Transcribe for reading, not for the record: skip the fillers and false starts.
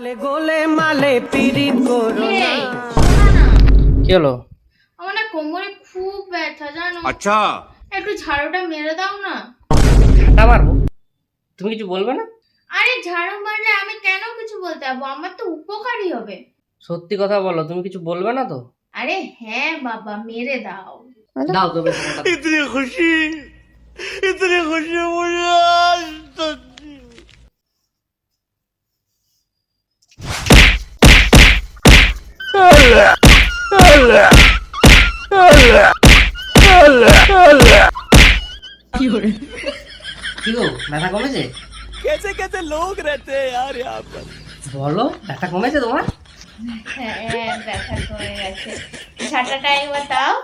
মালে গোলে মালে পিরিত করো না। এই, শোনো না, কি হলো? আমার না কোমরে খুব ব্যথা জানো। अच्छा একটু ঝাড়ুটা মেরে দাও না। ঝাঁটা মারবো? তুমি কিছু বলবে না? আরে ঝাড়ু মারলে আমি কেন কিছু বলতে যাবো, আমার তো উপকারী হবে। সত্যি কথা বলো, তুমি কিছু বলবে না তো? আরে হ্যাঁ বাবা, মেরে দাও। দাও তো বেশি কথা। इतनी खुशी मुझे आज तक কি গো, ব্যথা কমেছে? कैसे कैसे लोग रहते हैं यार यहाँ पर। বলো, ব্যথা কমেছে তোমার? হ্যাঁ ব্যথা কমে গেছে, ঝাঁটাটা একবার দাও।